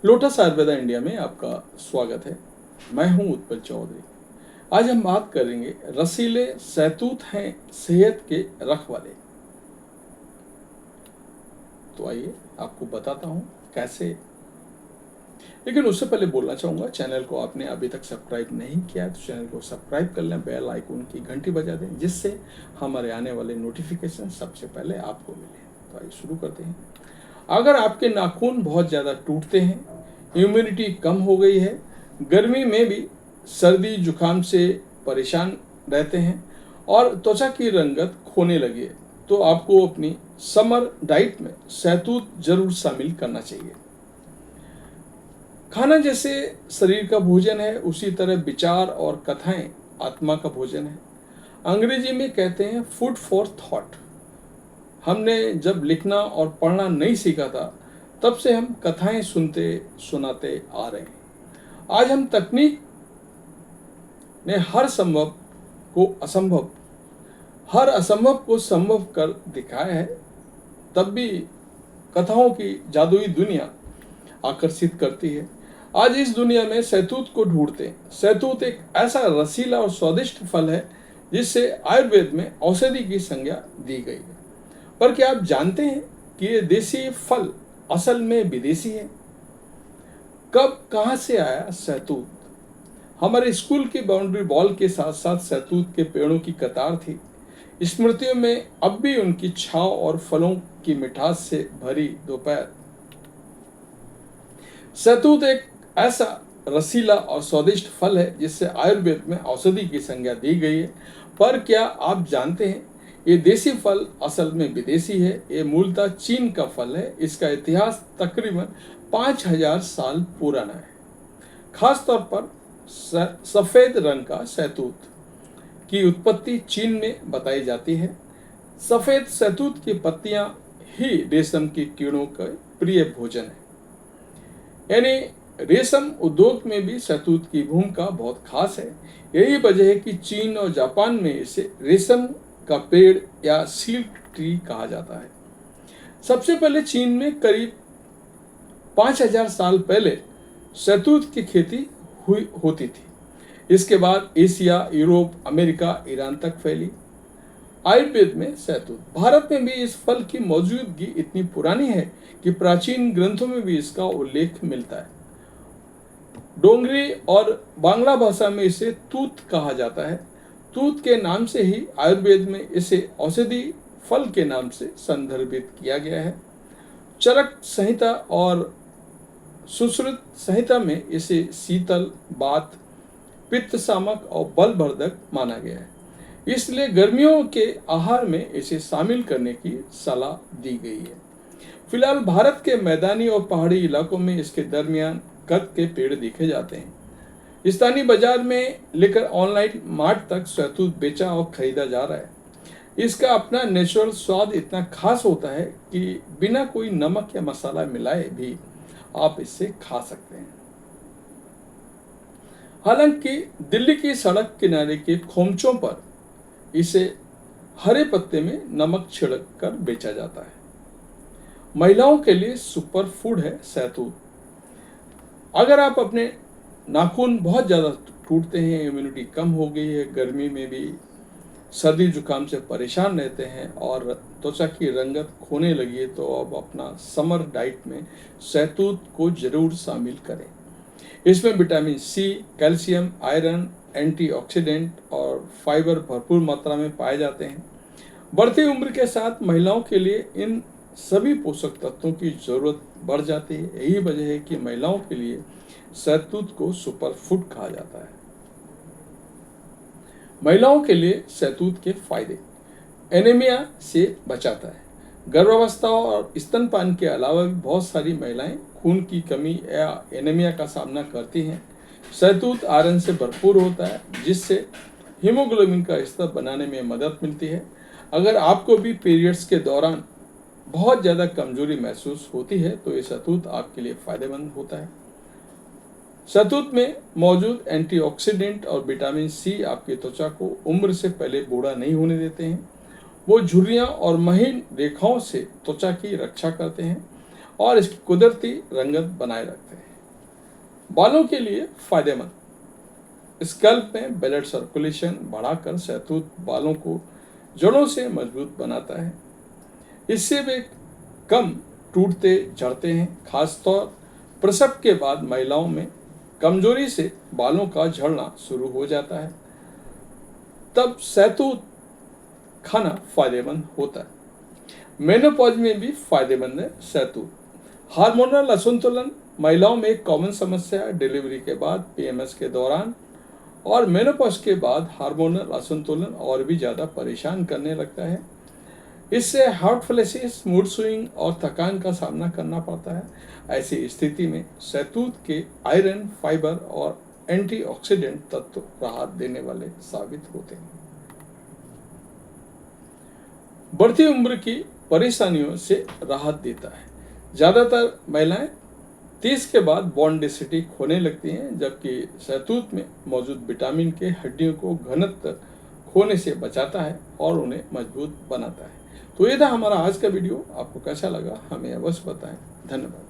Lotus Ayurveda India में आपका स्वागत है। मैं हूं उत्पल चौधरी। आज हम बात करेंगे रसीले सहतूत हैं सेहत के रखवाले। तो आइए आपको बताता हूं कैसे। लेकिन उससे पहले बोलना चाहूँगा, चैनल को आपने अभी तक सब्सक्राइब नहीं किया है तो चैनल को सब्सक्राइब कर लें, बेल आइकन की घंटी बजा दें, जिससे हमारे आने वाले नोटिफिकेशन सबसे पहले आपको मिले। तो आइए शुरू करते हैं। अगर आपके नाखून बहुत ज़्यादा टूटते हैं, इम्यूनिटी कम हो गई है, गर्मी में भी सर्दी जुकाम से परेशान रहते हैं और त्वचा की रंगत खोने लगी है, तो आपको अपनी समर डाइट में सहतूत जरूर शामिल करना चाहिए। खाना जैसे शरीर का भोजन है, उसी तरह विचार और कथाएं आत्मा का भोजन है। अंग्रेजी में कहते हैं फूड फॉर थॉट। हमने जब लिखना और पढ़ना नहीं सीखा था, तब से हम कथाएं सुनते सुनाते आ रहे हैं। आज हम तकनीक ने हर असंभव को संभव कर दिखाया है, तब भी कथाओं की जादुई दुनिया आकर्षित करती है। आज इस दुनिया में सहतूत को ढूंढते हैं। सहतूत एक ऐसा रसीला और स्वादिष्ट फल है जिससे आयुर्वेद में औषधि की संज्ञा दी गई है। पर क्या आप जानते हैं कि ये देसी फल असल में विदेशी है? कब कहां से आया सहतूत? हमारे स्कूल की बाउंड्री वॉल के साथ साथ सहतूत के पेड़ों की कतार थी। स्मृतियों में अब भी उनकी छांव और फलों की मिठास से भरी दोपहर। सहतूत एक ऐसा रसीला और स्वादिष्ट फल है जिससे आयुर्वेद में औषधि की संज्ञा दी गई है। पर क्या आप जानते हैं ये देसी फल असल में विदेशी है? ये मूलतः चीन का फल है। इसका इतिहास तकरीबन 5000 साल पुराना है। खासतौर पर सफेद रंग का सहतूत की उत्पत्ति चीन में बताई जाती है। सफेद सहतूत की पत्तियां ही रेशम के कीड़ों का प्रिय भोजन है। यानी रेशम उद्योग में भी सहतूत की भूमिका बहुत खास है। यही वजह है कि चीन और जापान में इसे रेशम का पेड़ या सिल्क ट्री कहा जाता है। सबसे पहले चीन में करीब 5000 साल पहले सहतूत की खेती होती थी। इसके बाद एशिया, यूरोप, अमेरिका, ईरान तक फैली। आयुर्वेद में सहतूत। भारत में भी इस फल की मौजूदगी इतनी पुरानी है कि प्राचीन ग्रंथों में भी इसका उल्लेख मिलता है। डोंगरी और बांग्ला भाषा में इसे तूत कहा जाता है। तूत के नाम से ही आयुर्वेद में इसे औषधि फल के नाम से संदर्भित किया गया है। चरक संहिता और सुश्रुत संहिता में इसे शीतल, वात, पित्त शामक और बलवर्धक माना गया है। इसलिए गर्मियों के आहार में इसे शामिल करने की सलाह दी गई है। फिलहाल भारत के मैदानी और पहाड़ी इलाकों में इसके दरमियान कद के पेड़ देखे जाते हैं। स्थानीय बाजार में लेकर ऑनलाइन मार्ट तक सहतूत बेचा और खरीदा जा रहा है। इसका अपना नेचुरल स्वाद इतना खास होता है कि बिना कोई नमक या मसाला मिलाए भी आप इसे खा सकते हैं। हालांकि दिल्ली की सड़क किनारे के खोमचों पर इसे हरे पत्ते में नमक छिड़क कर बेचा जाता है। महिलाओं के लिए सुपर फूड है सहतूत। अगर आप अपने नाखून बहुत ज़्यादा टूटते हैं, इम्यूनिटी कम हो गई है, गर्मी में भी सर्दी जुकाम से परेशान रहते हैं और त्वचा की रंगत खोने लगी है, तो अब अपना समर डाइट में सहतूत को जरूर शामिल करें। इसमें vitamin C, calcium, iron, antioxidant और फाइबर भरपूर मात्रा में पाए जाते हैं। बढ़ती उम्र के साथ महिलाओं के लिए इन सभी पोषक तत्वों की जरूरत बढ़ जाती है। यही वजह है कि महिलाओं के लिए सहतूत को सुपर फूड कहा जाता है। महिलाओं के लिए सहतूत के फायदे: एनीमिया से बचाता है। गर्भावस्था और स्तनपान के अलावा भी बहुत सारी महिलाएं खून की कमी या एनीमिया का सामना करती हैं। सहतूत आयरन से भरपूर होता है, जिससे हीमोग्लोबिन का स्तर बनाने में मदद मिलती है। अगर आपको भी पीरियड्स के दौरान बहुत ज़्यादा कमजोरी महसूस होती है तो ये सहतूत आपके लिए फायदेमंद होता है। सहतूत में मौजूद एंटीऑक्सीडेंट और विटामिन सी आपकी त्वचा को उम्र से पहले बूढ़ा नहीं होने देते हैं। वो झुर्रियाँ और महीन रेखाओं से त्वचा की रक्षा करते हैं और इसकी कुदरती रंगत बनाए रखते हैं। बालों के लिए फायदेमंद, स्कैल्प में ब्लड सर्कुलेशन बढ़ाकर शहतूत बालों को जड़ों से मजबूत बनाता है। इससे वे कम टूटते झड़ते हैं। खासतौर प्रसव के बाद महिलाओं में कमजोरी से बालों का झड़ना शुरू हो जाता है, तब शहतूत खाना फायदेमंद होता है। मेनोपॉज में भी फायदेमंद है शहतूत। हार्मोनल असंतुलन महिलाओं में एक कॉमन समस्या है। डिलीवरी के बाद, पीएमएस के दौरान और मेनोपॉज के बाद हार्मोनल असंतुलन और भी ज़्यादा परेशान करने लगता है। इससे हॉट फ्लैशेस, मूड स्विंग और थकान का सामना करना पड़ता है। ऐसी स्थिति में शहतूत के आयरन, फाइबर और एंटीऑक्सीडेंट तत्व राहत देने वाले साबित होते हैं। बढ़ती उम्र की परेशानियों से राहत देता है। ज़्यादातर महिलाएं 30 के बाद बोन डेंसिटी खोने लगती हैं, जबकि शहतूत में मौजूद विटामिन के हड्डियों को घनत्व खोने से बचाता है और उन्हें मजबूत बनाता है। तो ये था हमारा आज का वीडियो। आपको कैसा लगा हमें अवश्य बताएं। धन्यवाद।